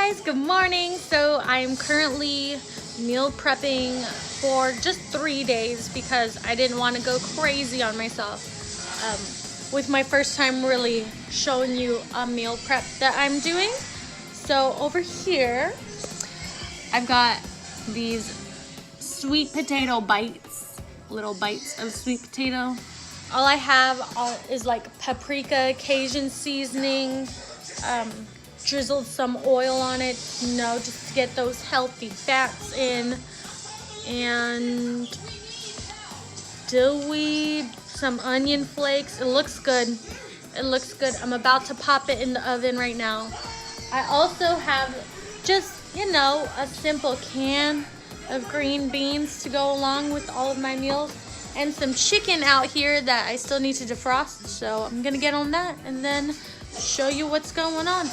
guys, good morning. So I'm currently meal prepping for just 3 days because I didn't want to go crazy on myself with my first time really showing you a meal prep that I'm doing. So over here I've got these sweet potato bites, little bites of sweet potato. All I have is like paprika, Cajun seasoning, drizzled some oil on it, you know, just to get those healthy fats in, and dill weed, some onion flakes. It looks good. It looks good. I'm about to pop it in the oven right now. I also have just, you know, a simple can of green beans to go along with all of my meals, and some chicken out here that I still need to defrost, so I'm gonna get on that and then show you what's going on.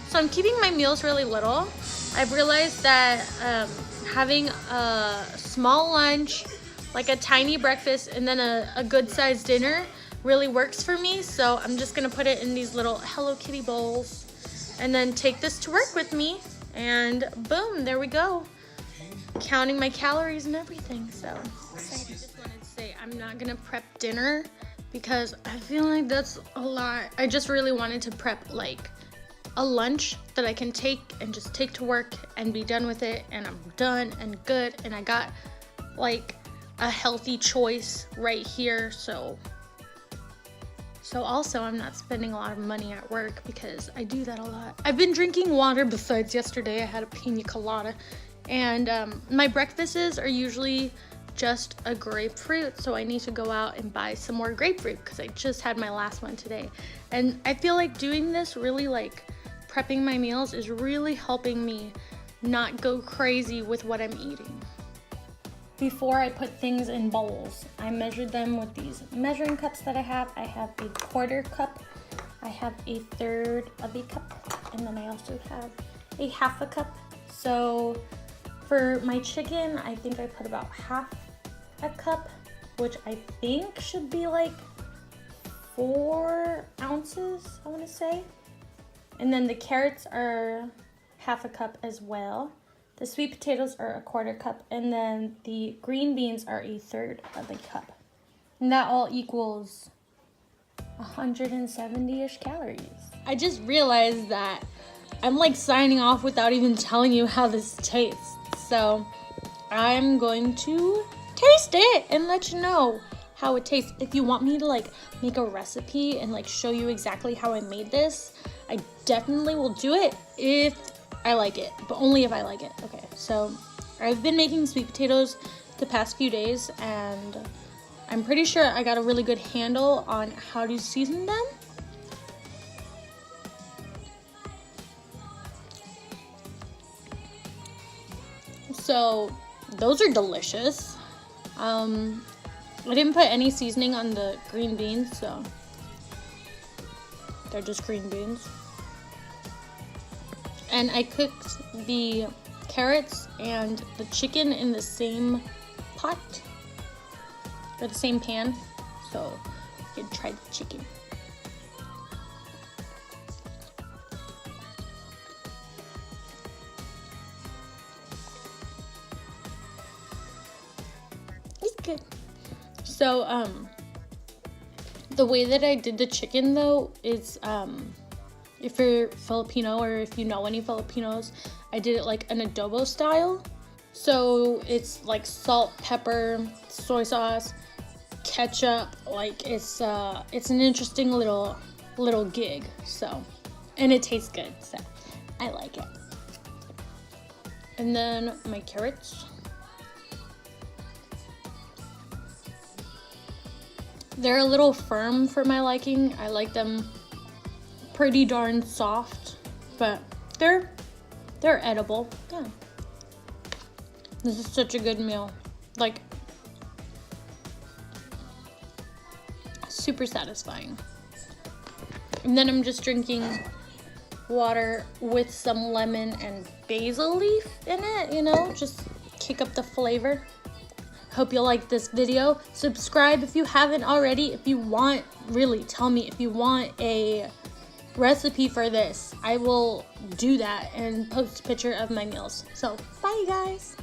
So I'm keeping my meals really little. I've realized that having a small lunch, like a tiny breakfast, and then a good sized dinner really works for me. So I'm just gonna put it in these little Hello Kitty bowls and then take this to work with me, and boom, there we go. Counting my calories and everything, so excited. I just wanted to say I'm not gonna prep dinner because I feel like that's a lot. I just really wanted to prep like a lunch that I can take and just take to work and be done with it, and I'm done and good, and I got like a healthy choice right here. So also I'm not spending a lot of money at work because I do that a lot. I've been drinking water. Besides yesterday I had a pina colada, and my breakfasts are usually just a grapefruit, so I need to go out and buy some more grapefruit because I just had my last one today. And I feel like doing this, really like prepping my meals, is really helping me not go crazy with what I'm eating. Before I put things in bowls, I measured them with these measuring cups that I have. I have a 1/4 cup, I have a 1/3 of a cup, and then I also have a 1/2 cup. So for my chicken, I think I put about 1/2 cup, which I think should be like 4 ounces, I want to say. And then the carrots are 1/2 cup as well. The sweet potatoes are a 1/4 cup, and then the green beans are a 1/3 of a cup. And that all equals 170-ish calories. I just realized that I'm like signing off without even telling you how this tastes. So I'm going to taste it and let you know how it tastes. If you want me to like make a recipe and like show you exactly how I made this, I definitely will do it if I like it, but only if I like it. Okay, so I've been making sweet potatoes the past few days, and I'm pretty sure I got a really good handle on how to season them. So those are delicious. I didn't put any seasoning on the green beans, so they're just green beans. And I cooked the carrots and the chicken in the same pot, or the same pan, so you can try the chicken. It's good. So the way that I did the chicken though is if you're Filipino, or if you know any Filipinos, I did it like an adobo style. So it's like salt, pepper, soy sauce, ketchup. Like it's an interesting little gig. So, and it tastes good, so I like it. And then my carrots. They're a little firm for my liking. I like them pretty darn soft, but they're edible. Yeah. This is such a good meal. Like, super satisfying. And then I'm just drinking water with some lemon and basil leaf in it, you know, just kick up the flavor. Hope you like this video. Subscribe if you haven't already. If you want, really tell me if you want a recipe for this, I will do that and post a picture of my meals. So bye, you guys.